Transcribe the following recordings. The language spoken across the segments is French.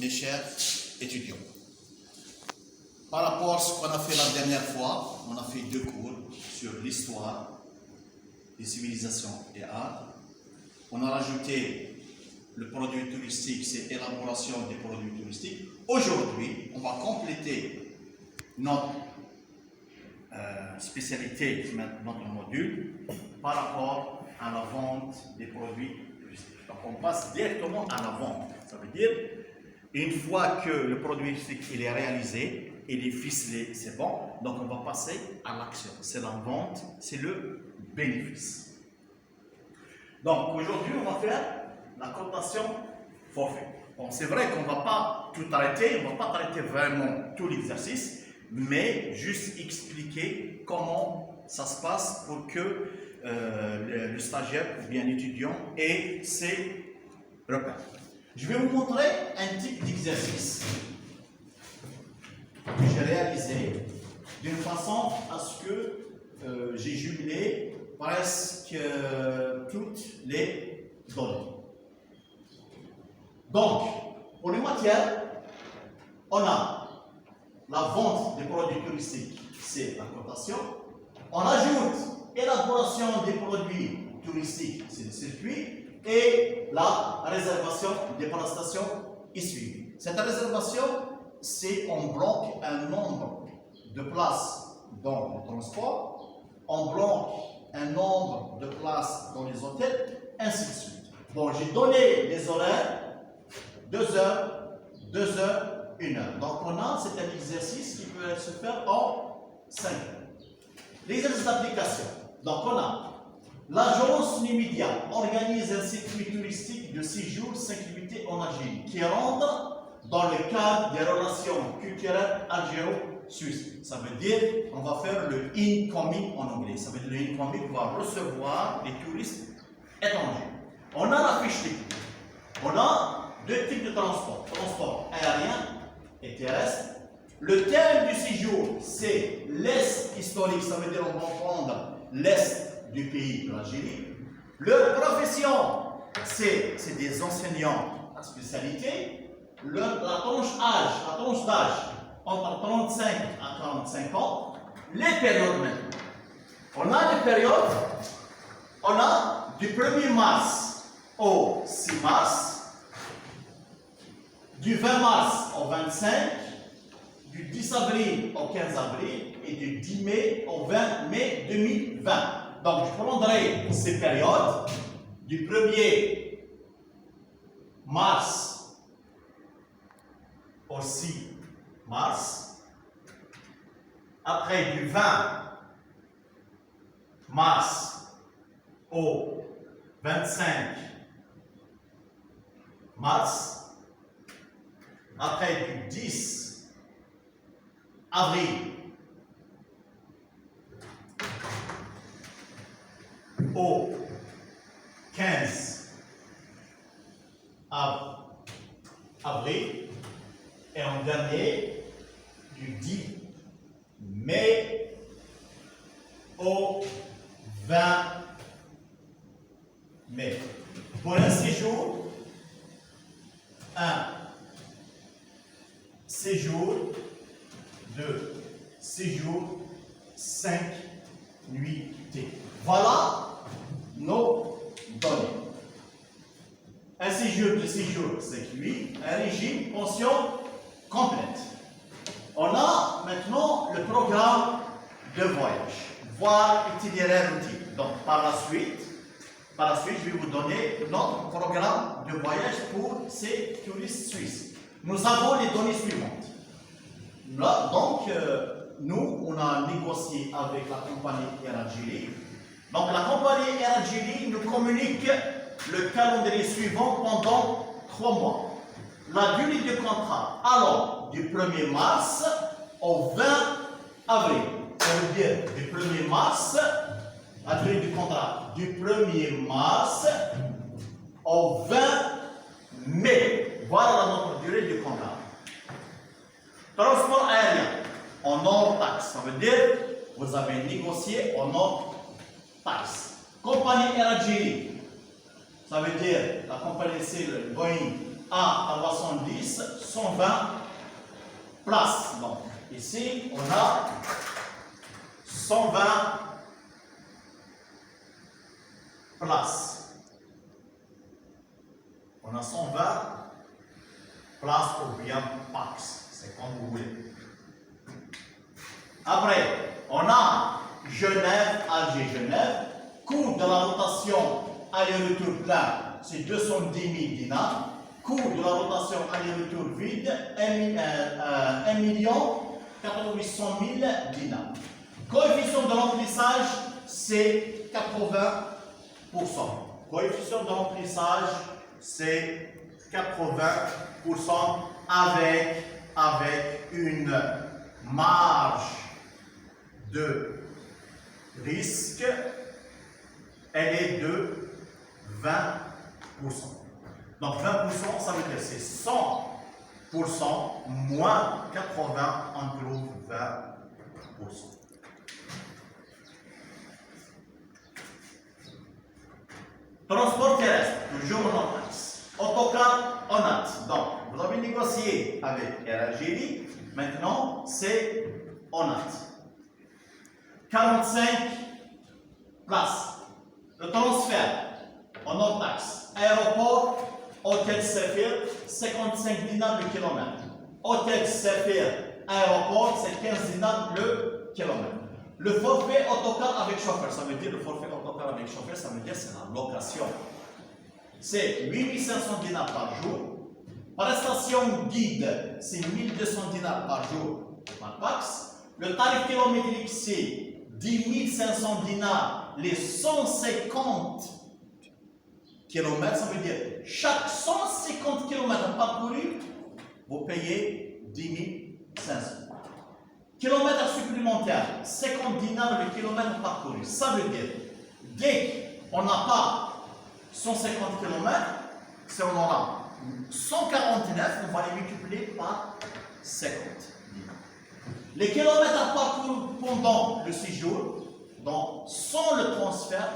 mes chers étudiants. Par rapport à ce qu'on a fait la dernière fois, on a fait 2 cours sur l'histoire des civilisations et arts. On a rajouté le produit touristique, c'est élaboration des produits touristiques. Aujourd'hui, on va compléter notre spécialité, notre module, par rapport à la vente des produits touristiques. Donc on passe directement à la vente. Ça veut dire, une fois que le produit touristique il est réalisé, il est ficelé, c'est bon, donc on va passer à l'action. C'est la vente, c'est le bénéfice. Donc aujourd'hui, on va faire la cotation forfait. Bon, c'est vrai qu'on ne va pas tout arrêter, on ne va pas arrêter vraiment tout l'exercice, mais juste expliquer comment ça se passe pour que le stagiaire ou bien l'étudiant ait ses repères. Je vais vous montrer un type d'exercice que j'ai réalisé d'une façon à ce que j'ai jumelé presque toutes les données. Donc, pour les matières, on a la vente des produits touristiques, c'est la cotation. On ajoute élaboration des produits touristiques, c'est le circuit. Et la réservation des prestations est suivie. Cette réservation, c'est on bloque un nombre de places dans le transport, on bloque un nombre de places dans les hôtels, ainsi de suite. Bon, j'ai donné les horaires, 2 heures, 2 heures, 1 heure. Donc on a, c'est un exercice qui peut se faire en 5 heures. L'exercice d'application. Donc on a l'agence Numidia organise un circuit touristique de 6 jours, 5 nuitées en Algérie, qui rentre dans le cadre des relations culturelles algéro-suisses. Ça veut dire qu'on va faire le incoming en anglais. Ça veut dire le incoming, on va recevoir les touristes étrangers. On a la fiche technique. On a 2 types de transport. Transport aérien et terrestre. Le thème du séjour, c'est l'Est historique. Ça veut dire qu'on va prendre l'Est du pays de l'Algérie. Leur profession, c'est des enseignants à spécialité. La tranche d'âge, entre 35 à 45 ans. Les périodes maintenant. On a les périodes, on a du 1er mars au 6 mars, du 20 mars au 25, du 10 avril au 15 avril et du 10 mai au 20 mai 2020. Donc, je prendrai ces périodes du 1er mars au 6 mars, après du 20 mars au 25 mars, après du 10 avril au 15 avril et en dernier du 10 mai au 20 mai. Pour un séjour, un séjour, 2 séjours, 5 nuitées. Voilà nos données. Un séjour de séjour, 5 nuits, un régime pension complète. On a maintenant le programme de voyage, voire itinéraire routier. Donc par la suite, je vais vous donner notre programme de voyage pour ces touristes suisses. Nous avons les données suivantes. Là, donc, nous, on a négocié avec la compagnie Air Algérie. Donc, la compagnie Air Algérie nous communique le calendrier suivant pendant 3 mois. La durée du contrat allant du 1er mars au 20 avril. Ça veut dire du 1er mars, la durée du contrat, du 1er mars au 20 mai. Voilà notre durée du contrat. Transport aérien, en hors taxe. Ça veut dire vous avez négocié en hors taxe. Compagnie Air Algérie, ça veut dire la compagnie c'est le Boeing à 310, 120 places. Donc, ici, on a 120 places. On a 120 places ou bien pax. C'est comme vous voulez. Après, on a Genève, Alger, Genève. Coût de la rotation aller-retour plein, c'est 210 000 dinars. Coût de la rotation aller-retour vide, 1 800 000 dinars. Coefficient de remplissage, c'est 80%. Coefficient de remplissage, c'est 80% avec une marge de risque, elle est de 20%. Donc 20%, ça veut dire c'est 100% moins 80, on trouve 20%. Transport terrestre, toujours en taxe. Autocar en acte. Donc, vous avez négocié avec Air Algérie, maintenant c'est en acte. 45 places. Le transfert en hors-taxe. Aéroport, hôtel Safir, 55 dinars le kilomètre. Hôtel Safir, aéroport, c'est 15 dinars le kilomètre. Le forfait autocar avec chauffeur, ça veut dire le forfait autocar avec chauffeur, ça veut dire c'est la location. C'est 8500 dinars par jour. Prestation guide, c'est 1200 dinars par jour par taxe. Le tarif kilométrique, c'est 10 500 dinars les 150 km, ça veut dire chaque 150 km parcouru, vous payez 10 500. Kilomètres supplémentaires, 50 dinars le kilomètre parcouru. Ça veut dire, dès qu'on n'a pas 150 km, si on en a 149, on va les multiplier par 50 dinars. Les kilomètres parcourus pendant le séjour, donc sans le transfert,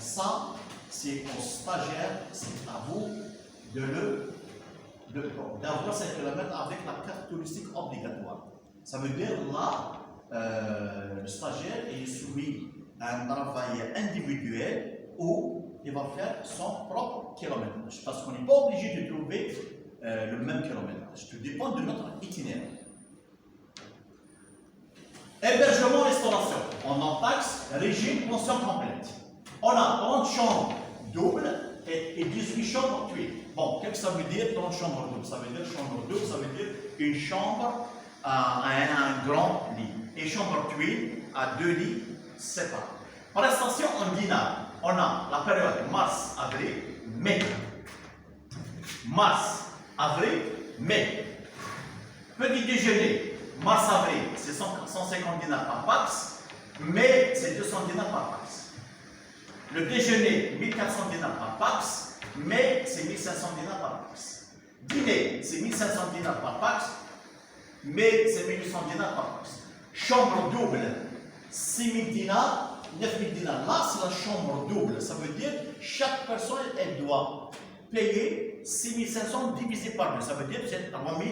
ça c'est au stagiaire, c'est à vous d'avoir ces kilomètres avec la carte touristique obligatoire. Ça veut dire là, le stagiaire est soumis à un travail individuel où il va faire son propre kilométrage. Parce qu'on n'est pas obligé de trouver le même kilométrage. Tout dépend de notre itinéraire. Hébergement, restauration. On en taxe, régime, pension complète. On a 30 chambres doubles et 18 chambres tuiles. Bon, qu'est-ce que ça veut dire 30 chambres doubles? Ça veut dire chambre double, ça veut dire une chambre à un grand lit. Et chambre tuile à 2 lits séparés. Prestation en dinars. On a la période mars, avril, mai. Mars, avril, mai. Petit déjeuner. Mars-avril, c'est 150 dinars par pax, mais c'est 200 dinars par pax. Le déjeuner, 1400 dinars par pax, mais c'est 1500 dinars par pax. Dîner, c'est 1500 dinars par pax, mais c'est 1800 dinars par pax. Chambre double, 6000 dinars, 9000 dinars. Là, c'est la chambre double. Ça veut dire chaque personne, elle doit payer 6500 divisé par 2. Ça veut dire que c'est 3000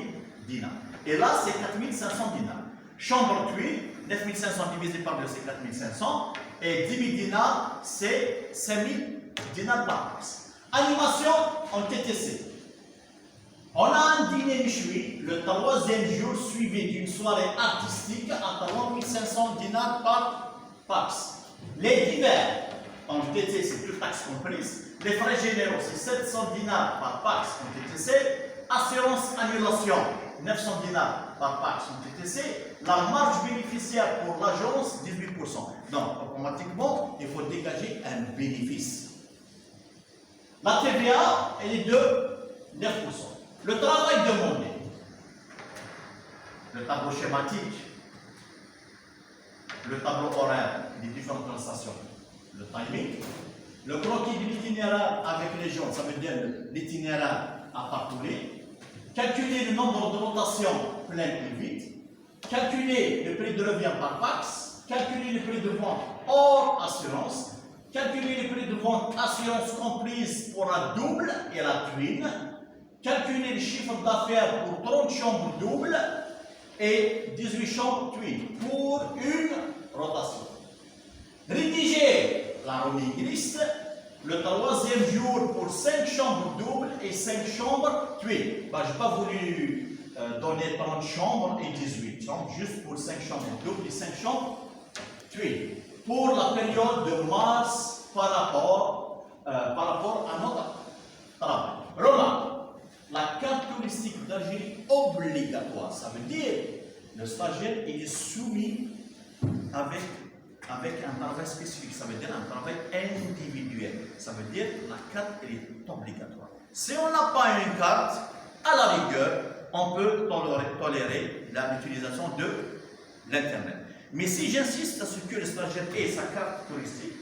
dinars. Et là, c'est 4500 dinars. Chambre tuile, 9500 divisé par 2, c'est 4500. Et 10 000 dinars, c'est 5000 dinars par pax. Animation en TTC. On a un dîner méchoui le 3e jour suivi d'une soirée artistique à 3500 dinars par pax. Les divers en TTC, toutes taxes comprises. Les frais généraux, c'est 700 dinars par pax en TTC. Assurance annulation, 900 dinars par pax en TTC. La marge bénéficiaire pour l'agence, 18%. Donc, automatiquement, il faut dégager un bénéfice. La TVA, elle est de 9%. Le travail demandé, le tableau schématique, le tableau horaire des différentes prestations, le timing, le croquis de l'itinéraire avec les gens, ça veut dire l'itinéraire à parcourir, calculer le nombre de rotations pleines et vides, calculer le prix de revient par pax, calculer le prix de vente hors assurance, calculer le prix de vente assurance comprise pour la double et la twin, calculer le chiffre d'affaires pour 30 chambres doubles et 18 chambres tuiles pour une rotation. Rédiger la running list le troisième jour pour 5 chambres doubles et 5 chambres tuiles. Je n'ai pas voulu donner 30 chambres et 18 chambres, juste pour 5 chambres doubles et 5 chambres tuiles. Pour la période de mars par rapport à notre travail. Remarque, la carte touristique d'Algérie obligatoire. Ça veut dire que le stagiaire il est soumis avec un travail spécifique. Ça veut dire un travail individuel. Ça veut dire que la carte elle est obligatoire. Si on n'a pas une carte, à la rigueur, on peut tolérer l'utilisation de l'Internet. Mais si j'insiste à ce que le stagiaire ait sa carte touristique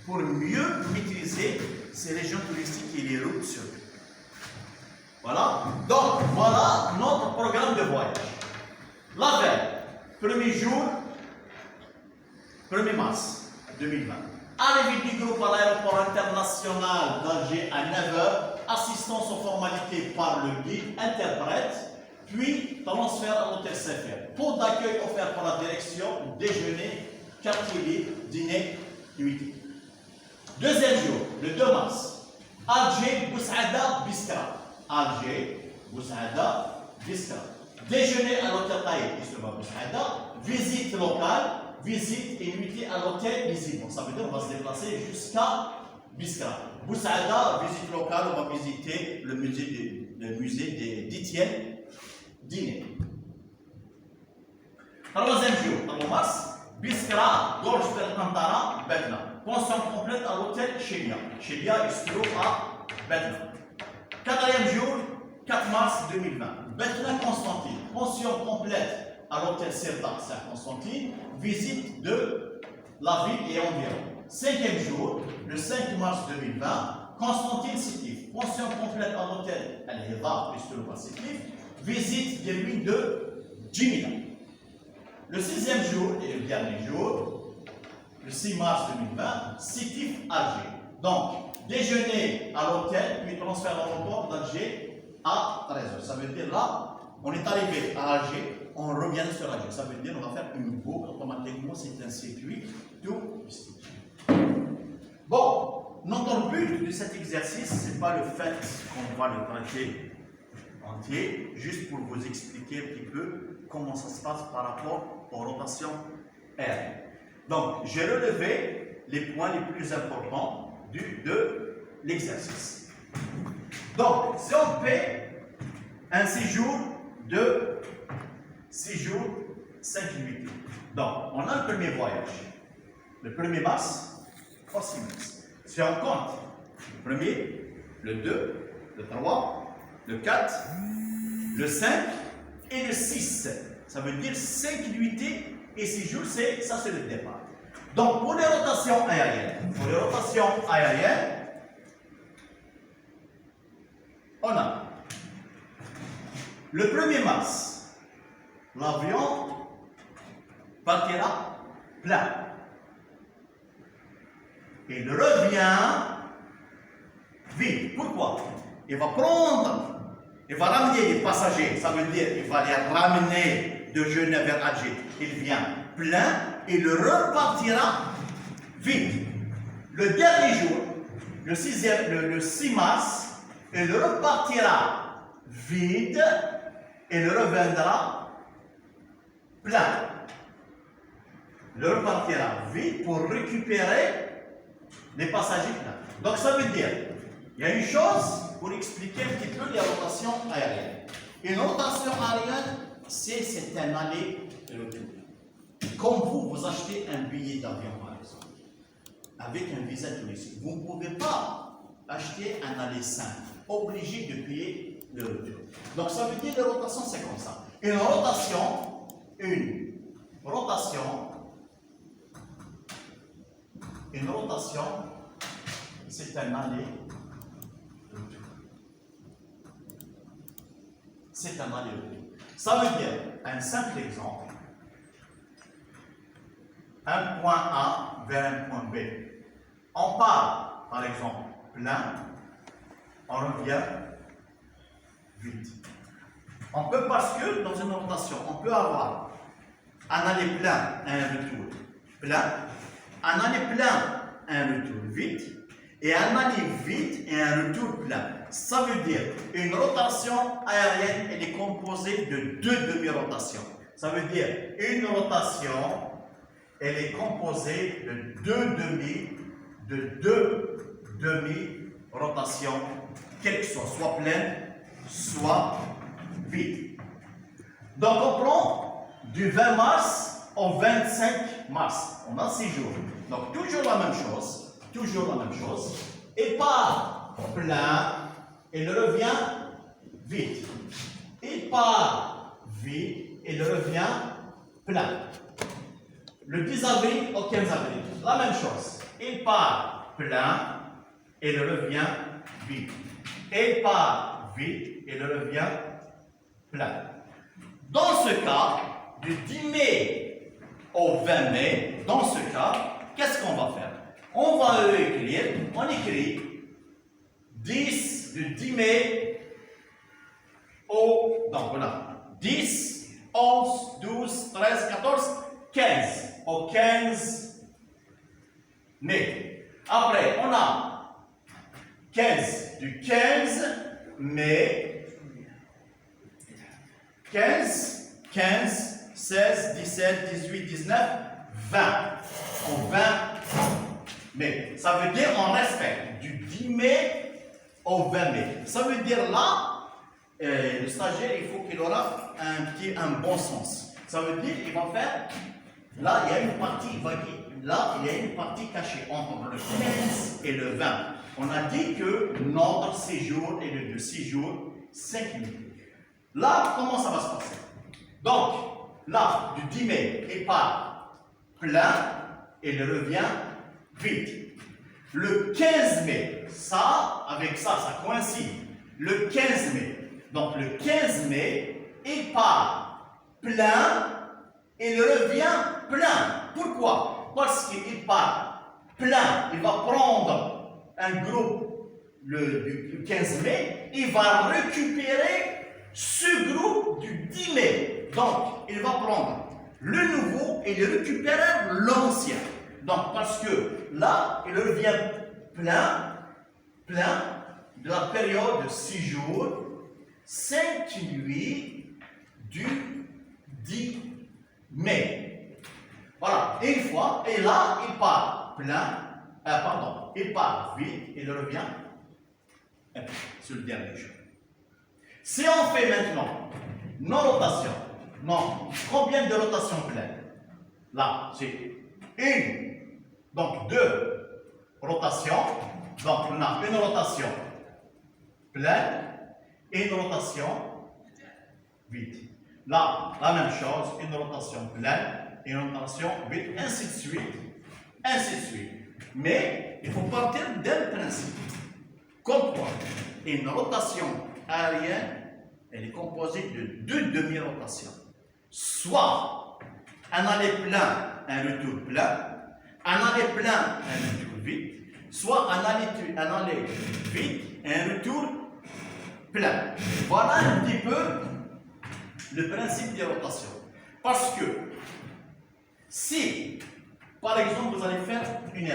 pour mieux maîtriser ces régions touristiques et les routes sur eux. Voilà. Donc, voilà notre programme de voyage. La veille, premier jour, 1er mars 2020. Arrivée du groupe à l'aéroport international d'Alger à 9h, assistance aux formalités par le guide interprète, puis transfert à l'hôtel CFR. Pot d'accueil offert par la direction, déjeuner, quartier libre, dîner, nuitée. Deuxième jour, le 2 mars, Alger, Boussaada, Biskra. Alger, Boussaada, Biskra. Déjeuner à l'hôtel Taïb, qui se voit Boussaada. Visite locale, visite et nuitée à l'hôtel Bizib. Ça veut dire qu'on va se déplacer jusqu'à Biskra. Boussaada, visite locale, on va visiter le musée d'Étienne Dîner. Troisième jour, 3 mars, Biskra, Gorge Tantara, Betna. Pension complète à l'hôtel Chelia. Chelia est situé à Betna. Quatrième jour, 4 mars 2020. Betna Constantine. Pension complète à l'hôtel Serda Saint-Constantine. Visite de la ville et environ. Cinquième jour, le 5 mars 2020. Constantine Sétif. Pension complète à l'hôtel Al-Heva, puisque Sétif. Visite des ruines de Djimila. Le sixième jour et le dernier jour, le 6 mars 2020, Sétif Alger. Donc, déjeuner à l'hôtel, puis transfert à l'aéroport d'Alger à 13h. Ça veut dire là, on est arrivé à Alger, on revient sur Alger. Ça veut dire on va faire une boucle automatiquement, c'est un circuit touristique. Bon, notre but de cet exercice, ce n'est pas le fait qu'on va le traiter entier, juste pour vous expliquer un petit peu comment ça se passe par rapport aux rotations aériennes. Donc, j'ai relevé les points les plus importants de l'exercice. Donc, si on fait un séjour de 6 jours, 5 nuits. Donc, on a le premier voyage, le 1er mars au 6 mars. Si on compte le 1er, le 2, le 3, le 4, le 5 et le 6. Ça veut dire 5 nuitées et 6 jours, ça c'est le départ. Donc, pour les rotations aériennes, on a le 1er mars, l'avion partira plein. Il revient vide. Pourquoi? Il va ramener les passagers, ça veut dire qu'il va les ramener de Genève vers Alger. Il vient plein et il repartira vide. Le dernier jour, le 6 mars, il repartira vide et il reviendra plein. Il repartira vide pour récupérer les passagers pleins. Donc ça veut dire, il y a une chose pour expliquer un petit peu les rotations aériennes. Une rotation aérienne, c'est un aller et retour. Comme vous achetez un billet d'avion par exemple, avec un visa touristique, vous ne pouvez pas acheter un aller simple, obligé de payer le retour. Donc ça veut dire que la rotation c'est comme ça. Une rotation, c'est un aller-retour. C'est un aller-retour. Ça veut dire, un simple exemple, un point A vers un point B. On part, par exemple, plein, on revient vide. On peut, parce que dans une rotation, on peut avoir un aller plein et un retour plein, un aller plein et un retour vide, et un aller vide et un retour plein. Ça veut dire une rotation aérienne, elle est composée de deux demi-rotations. Ça veut dire une rotation, elle est composée de deux demi-rotations, quelle que soit pleine, soit vide. Donc on prend du 20 mars au 25 mars. On a 6 jours. Donc toujours la même chose. Il part plein et il revient vide. Il part vide et il revient plein. Le 10 avril au 15 avril, la même chose. Il part plein et il revient vide. Il part vide et il revient plein. Dans ce cas, du 10 mai au 20 mai, dans ce cas, qu'est-ce qu'on va faire? On va écrire, on écrit 10 du 10 mai au, donc voilà, 10, 11, 12, 13, 14, 15, au 15 mai. Après, on a 15 du 15 mai, 15, 16, 17, 18, 19, 20. Au 20 mai. Ça veut dire on respecte du 10 mai au 20 mai. Ça veut dire là, le stagiaire, il faut qu'il aura un bon sens. Ça veut dire qu'il va faire, là, il y a une partie, là, il y a une partie cachée entre le 15 et le 20. On a dit que notre séjour est de 6 jours, 5 minutes. Là, comment ça va se passer? Donc, là, du 10 mai, il part plein et il revient vide. Le 15 mai, ça, avec ça, ça coïncide. Le 15 mai. Donc, le 15 mai, il part plein et il revient plein. Pourquoi? Parce qu'il part plein. Il va prendre un groupe du 15 mai. Il va récupérer ce groupe du 10 mai. Donc, il va prendre le nouveau et il récupère l'ancien. Donc, parce que là, il revient plein de la période de 6 jours, 5 nuits du 10 mai. Voilà, une fois, et là, il part plein, il part vide et il revient sur le dernier jour. Si on fait maintenant nos rotations, combien de rotations pleines? Là, c'est une, donc deux rotations. Donc, on a une rotation pleine et une rotation vide. Là, la même chose, une rotation pleine et une rotation vide, ainsi de suite, ainsi de suite. Mais il faut partir d'un principe. Comme quoi, une rotation aérienne, elle est composée de deux demi-rotations. Soit un aller plein, un retour plein, un aller plein, un retour vide, soit un aller vide et un retour plein. Voilà un petit peu le principe des rotations. Parce que si, par exemple, vous allez faire une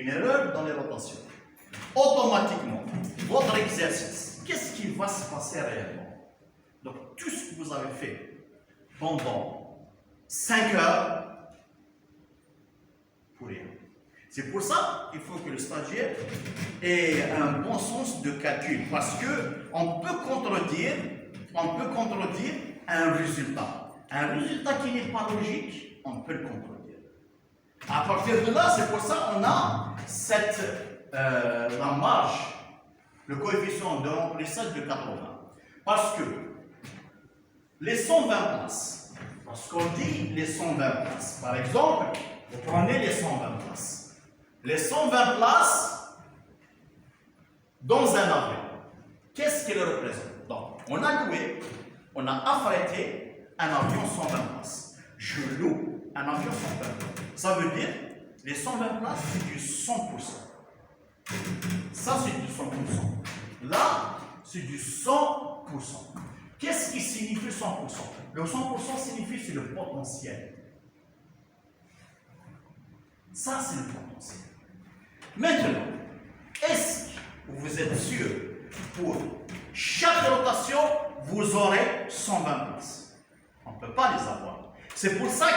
erreur dans les rotations, automatiquement, votre exercice, qu'est-ce qui va se passer réellement? Donc, tout ce que vous avez fait pendant 5 heures, pour rien. C'est pour ça qu'il faut que le stagiaire ait un bon sens de calcul, parce qu'on peut contredire un résultat. Un résultat qui n'est pas logique, on peut le contredire. À partir de là, c'est pour ça qu'on a la marge, le coefficient de remplissage de 80. Parce que les 120 places, parce qu'on dit les 120 places, par exemple, vous prenez les 120 places. Les 120 places dans un avion, qu'est-ce qu'elles représentent? Donc, on a loué, on a affrété un avion 120 places. Je loue un avion 120 places. Ça veut dire, les 120 places, c'est du 100%. Ça, c'est du 100%. Là, c'est du 100%. Qu'est-ce qui signifie 100%? Le 100% signifie c'est le potentiel. Ça, c'est le potentiel. Maintenant, est-ce que vous êtes sûr pour chaque rotation, vous aurez 120 places? On ne peut pas les avoir. C'est pour ça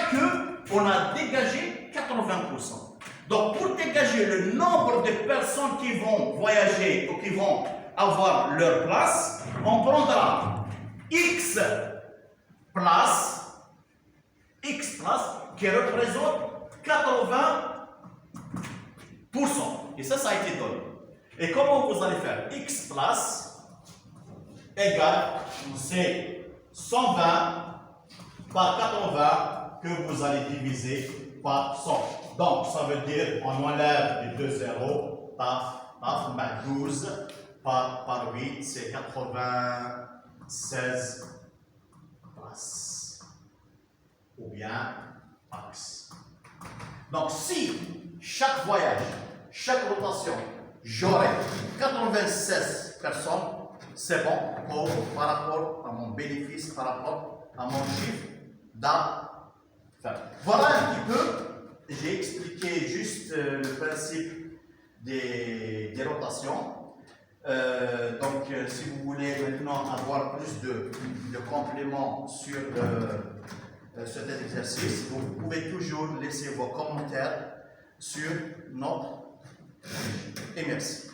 qu'on a dégagé 80%. Donc, pour dégager le nombre de personnes qui vont voyager ou qui vont avoir leur place, on prendra X places qui représente 80%. Et ça a été donné. Et comment vous allez faire? X places égale, c'est 120 par 80 que vous allez diviser par 100. Donc, ça veut dire on enlève les 2 zéros, paf, 12 par 8, c'est 96 places. Ou bien axe. Donc, si chaque voyage, chaque rotation, j'aurai 96 personnes, c'est bon par rapport à mon bénéfice, par rapport à mon chiffre d'affaires. Voilà un petit peu. J'ai expliqué juste le principe des rotations. Si vous voulez maintenant avoir plus de compléments sur cet exercice, vous pouvez toujours laisser vos commentaires sur notre. Et merci.